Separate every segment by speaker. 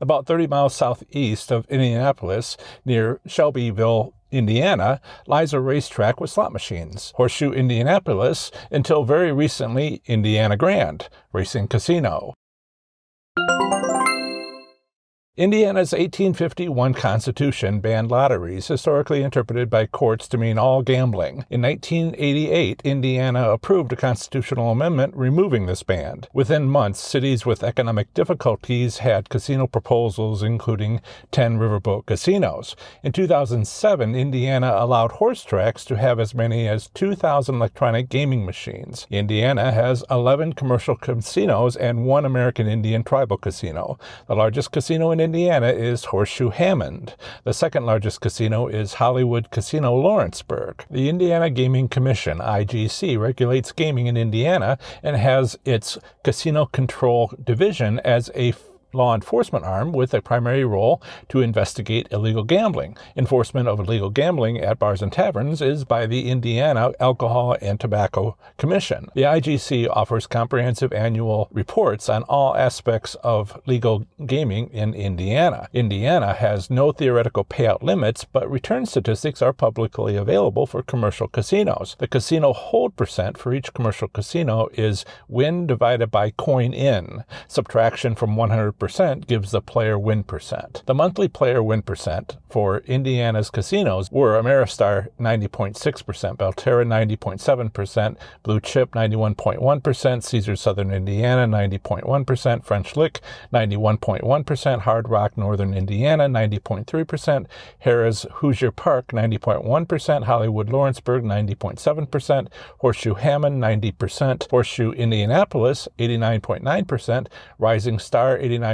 Speaker 1: About 30 miles southeast of Indianapolis, near Shelbyville, Indiana, lies a racetrack with slot machines. Horseshoe, Indianapolis, until very recently Indiana Grand Racing Casino. Indiana's 1851 Constitution banned lotteries, historically interpreted by courts to mean all gambling. In 1988, Indiana approved a constitutional amendment removing this ban. Within months, cities with economic difficulties had casino proposals, including 10 riverboat casinos. In 2007, Indiana allowed horse tracks to have as many as 2,000 electronic gaming machines. Indiana has 11 commercial casinos and 1 American Indian tribal casino. The largest casino in Indiana is Horseshoe Hammond. The second largest casino is Hollywood Casino Lawrenceburg. The Indiana Gaming Commission, IGC, regulates gaming in Indiana and has its Casino Control Division as a law enforcement arm with a primary role to investigate illegal gambling. Enforcement of illegal gambling at bars and taverns is by the Indiana Alcohol and Tobacco Commission. The IGC offers comprehensive annual reports on all aspects of legal gaming in Indiana. Indiana has no theoretical payout limits, but return statistics are publicly available for commercial casinos. The casino hold percent for each commercial casino is win divided by coin in. Subtraction from 100% gives the player win percent. The monthly player win percent for Indiana's casinos were Ameristar 90.6%, Belterra 90.7%, Blue Chip 91.1%, Caesars Southern Indiana 90.1%, French Lick 91.1%, Hard Rock Northern Indiana 90.3%, Harrah's Hoosier Park 90.1%, Hollywood Lawrenceburg 90.7%, Horseshoe Hammond 90%, Horseshoe Indianapolis 89.9%, Rising Star 89.4%,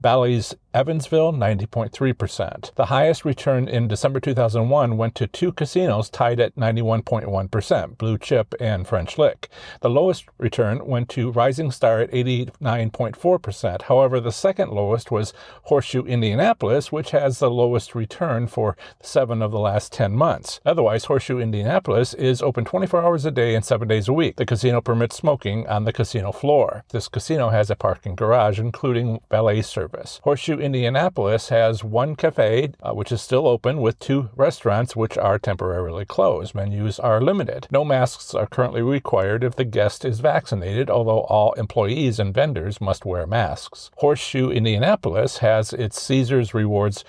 Speaker 1: Bally's Evansville, 90.3%. The highest return in December 2001 went to 2 casinos tied at 91.1%, Blue Chip and French Lick. The lowest return went to Rising Star at 89.4%. However, the second lowest was Horseshoe Indianapolis, which has the lowest return for 7 of the last 10 months. Otherwise, Horseshoe Indianapolis is open 24 hours a day and 7 days a week. The casino permits smoking on the casino floor. This casino has a parking garage, including valet service. Horseshoe Indianapolis has 1 cafe, which is still open, with 2 restaurants, which are temporarily closed. Menus are limited. No masks are currently required if the guest is vaccinated, although all employees and vendors must wear masks. Horseshoe Indianapolis has its Caesars Rewards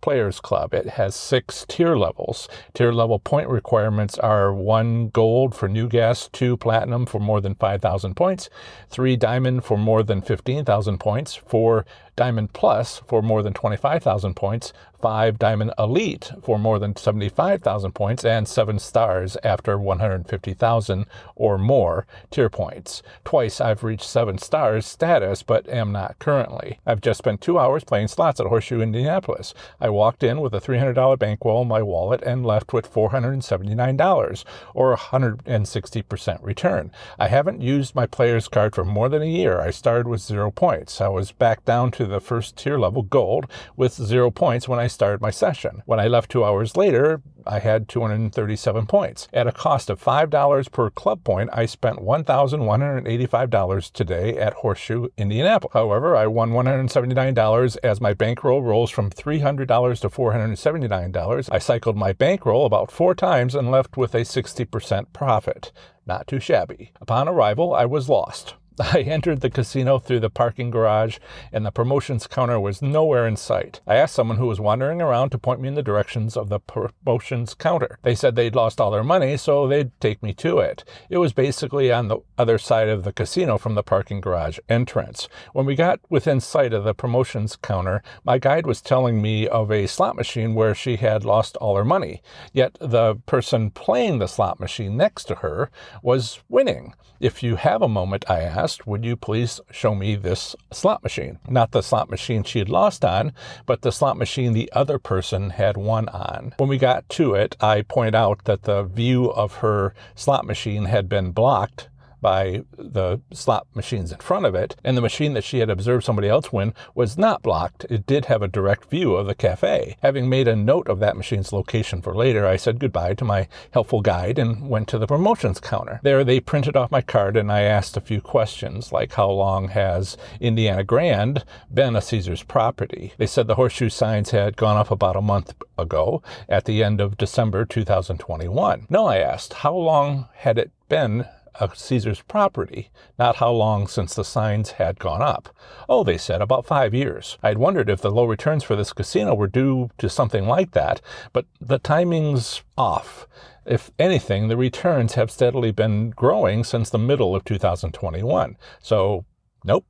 Speaker 1: Players Club. It has 6 tier levels. Tier level point requirements are 1 gold for new guests, 2 platinum for more than 5,000 points, 3 diamond for more than 15,000 points, 4 Diamond Plus for more than 25,000 points, 5 Diamond Elite for more than 75,000 points, and 7 stars after 150,000 or more tier points. Twice I've reached 7 stars status, but am not currently. I've just spent 2 hours playing slots at Horseshoe Indianapolis. I walked in with a $300 bankroll in my wallet and left with $479, or 160% return. I haven't used my player's card for more than a year. I started with 0 points. I was back down to the first tier level gold with 0 points when I started my session. When I left 2 hours later, I had 237 points. At a cost of $5 per club point, I spent $1,185 today at Horseshoe Indianapolis. However, I won $179 as my bankroll rose from $300 to $479. I cycled my bankroll about 4 times and left with a 60% profit. Not too shabby. Upon arrival, I was lost. I entered the casino through the parking garage, and the promotions counter was nowhere in sight. I asked someone who was wandering around to point me in the directions of the promotions counter. They said they'd lost all their money, so they'd take me to it. It was basically on the other side of the casino from the parking garage entrance. When we got within sight of the promotions counter, my guide was telling me of a slot machine where she had lost all her money. Yet the person playing the slot machine next to her was winning. If you have a moment, I asked, would you please show me this slot machine? Not the slot machine she had lost on, but the slot machine the other person had won on. When we got to it, I pointed out that the view of her slot machine had been blocked by the slot machines in front of it, and the machine that she had observed somebody else win was not blocked. It did have a direct view of the cafe. Having made a note of that machine's location for later, I said goodbye to my helpful guide and went to the promotions counter. There they printed off my card and I asked a few questions, like how long has Indiana Grand been a Caesars property? They said the Horseshoe signs had gone up about a month ago at the end of December 2021. No, I asked, how long had it been a Caesars property, not how long since the signs had gone up? Oh, they said, about 5 years. I'd wondered if the low returns for this casino were due to something like that, but the timing's off. If anything, the returns have steadily been growing since the middle of 2021. So, nope.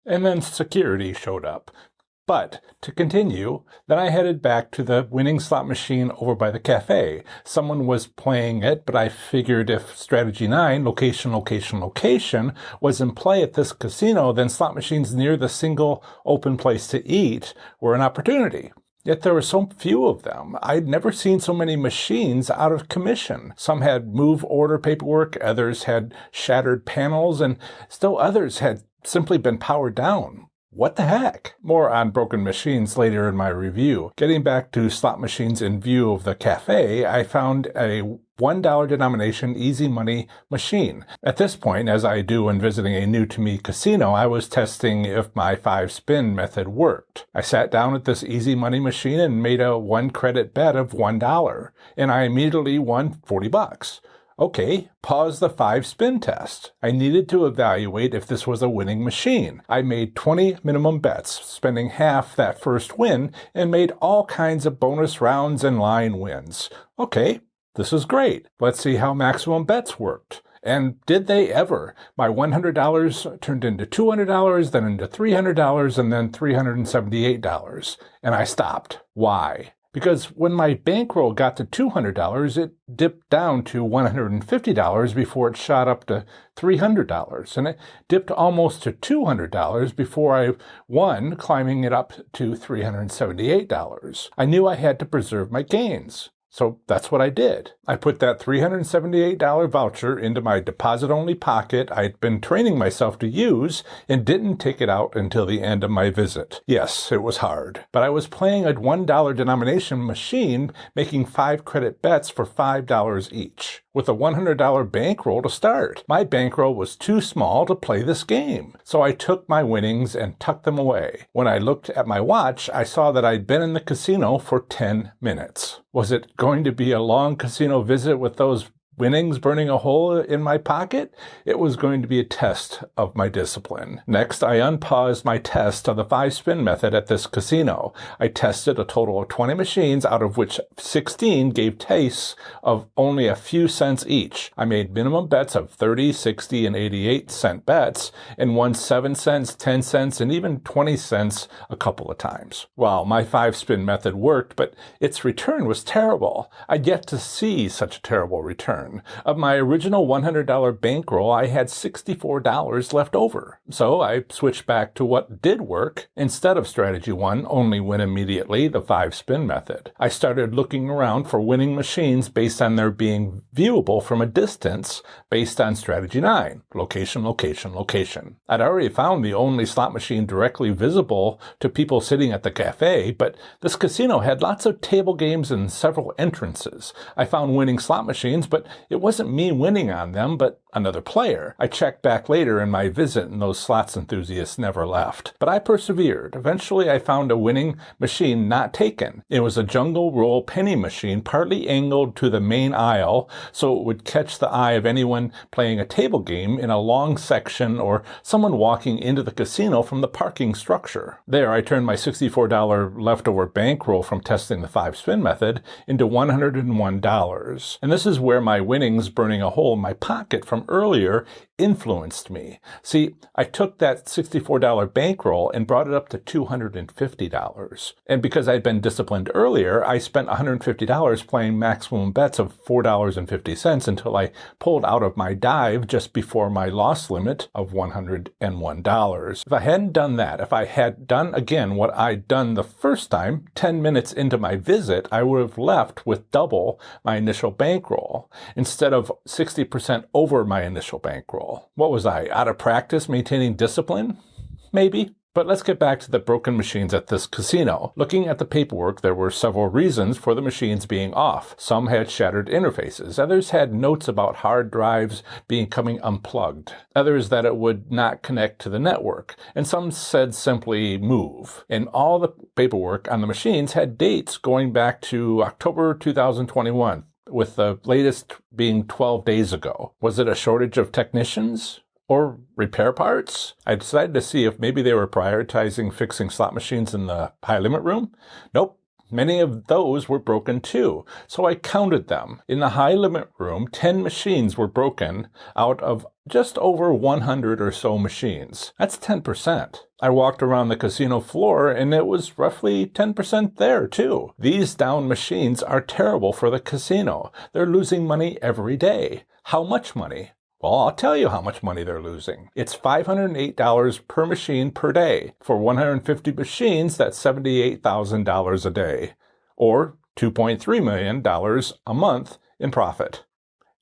Speaker 1: And then security showed up. But to continue, then I headed back to the winning slot machine over by the cafe. Someone was playing it, but I figured if strategy 9, location, location, location, was in play at this casino, then slot machines near the single open place to eat were an opportunity. Yet there were so few of them. I'd never seen so many machines out of commission. Some had move order paperwork, others had shattered panels, and still others had simply been powered down. What the heck? More on broken machines later in my review. Getting back to slot machines in view of the cafe, I found a $1 denomination easy money machine. At this point, as I do when visiting a new-to-me casino, I was testing if my 5-spin method worked. I sat down at this easy money machine and made a 1-credit bet of $1, and I immediately won $40. Okay, pause the 5-spin test. I needed to evaluate if this was a winning machine. I made 20 minimum bets, spending half that first win, and made all kinds of bonus rounds and line wins. Okay, this is great. Let's see how maximum bets worked. And did they ever? My $100 turned into $200, then into $300, and then $378. And I stopped. Why? Because when my bankroll got to $200, it dipped down to $150 before it shot up to $300. And it dipped almost to $200 before I won, climbing it up to $378. I knew I had to preserve my gains. So that's what I did. I put that $378 voucher into my deposit-only pocket I'd been training myself to use and didn't take it out until the end of my visit. Yes, it was hard. But I was playing a $1 denomination machine, making 5-credit bets for $5 each, with a $100 bankroll to start. My bankroll was too small to play this game. So I took my winnings and tucked them away. When I looked at my watch, I saw that I'd been in the casino for 10 minutes. Was it going to be a long casino visit with those winnings burning a hole in my pocket? It was going to be a test of my discipline. Next, I unpaused my test of the 5-spin method at this casino. I tested a total of 20 machines, out of which 16 gave tastes of only a few cents each. I made minimum bets of 30, 60, and 88-cent bets, and won 7 cents, 10 cents, and even 20 cents a couple of times. Well, my 5-spin method worked, but its return was terrible. I'd yet to see such a terrible return. Of my original $100 bankroll, I had $64 left over. So I switched back to what did work. Instead of strategy 1, only win immediately, the 5-spin method. I started looking around for winning machines based on their being viewable from a distance, based on strategy 9, location, location, location. I'd already found the only slot machine directly visible to people sitting at the cafe, but this casino had lots of table games and several entrances. I found winning slot machines, but it wasn't me winning on them, but another player. I checked back later in my visit, and those slots enthusiasts never left. But I persevered. Eventually, I found a winning machine not taken. It was a jungle roll penny machine, partly angled to the main aisle, so it would catch the eye of anyone playing a table game in a long section or someone walking into the casino from the parking structure. There, I turned my $64 leftover bankroll from testing the 5-spin method into $101. And this is where my winnings burning a hole in my pocket from earlier influenced me. See, I took that $64 bankroll and brought it up to $250. And because I'd been disciplined earlier, I spent $150 playing maximum bets of $4.50 until I pulled out of my dive just before my loss limit of $101. If I hadn't done that, if I had done again what I'd done the first time, 10 minutes into my visit, I would have left with double my initial bankroll. instead of 60% over my initial bankroll. What was I, out of practice maintaining discipline? Maybe. But let's get back to the broken machines at this casino. Looking at the paperwork, there were several reasons for the machines being off. Some had shattered interfaces. Others had notes about hard drives becoming unplugged. Others that it would not connect to the network. And some said simply move. And all the paperwork on the machines had dates going back to October 2021, with the latest being 12 days ago. Was it a shortage of technicians? Or repair parts? I decided to see if maybe they were prioritizing fixing slot machines in the high limit room. Nope. Many of those were broken too. So I counted them. In the high limit room, 10 machines were broken out of just over 100 or so machines. That's 10%. I walked around the casino floor and it was roughly 10% there too. These down machines are terrible for the casino. They're losing money every day. How much money? Well, I'll tell you how much money they're losing. It's $508 per machine per day. For 150 machines, that's $78,000 a day, or $2.3 million a month in profit.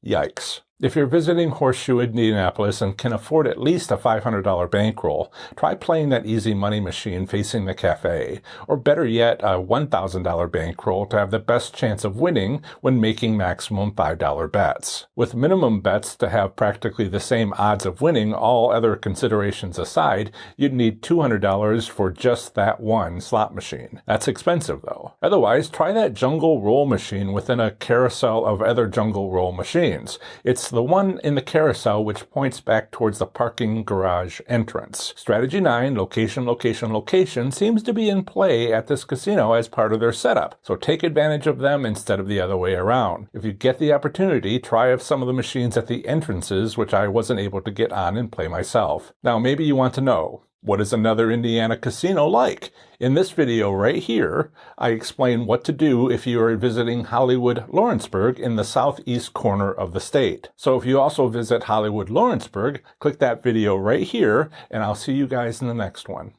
Speaker 1: Yikes. If you're visiting Horseshoe, Indianapolis, and can afford at least a $500 bankroll, try playing that easy money machine facing the cafe, or better yet, a $1,000 bankroll to have the best chance of winning when making maximum $5 bets. With minimum bets to have practically the same odds of winning, all other considerations aside, you'd need $200 for just that one slot machine. That's expensive though. Otherwise, try that jungle roll machine within a carousel of other jungle roll machines. It's the one in the carousel which points back towards the parking garage entrance. Strategy 9, location, location, location, seems to be in play at this casino as part of their setup, so take advantage of them instead of the other way around. If you get the opportunity, try some of the machines at the entrances, which I wasn't able to get on and play myself. Now, maybe you want to know, what is another Indiana casino like? In this video right here, I explain what to do if you are visiting Hollywood, Lawrenceburg in the southeast corner of the state. So if you also visit Hollywood, Lawrenceburg, click that video right here, and I'll see you guys in the next one.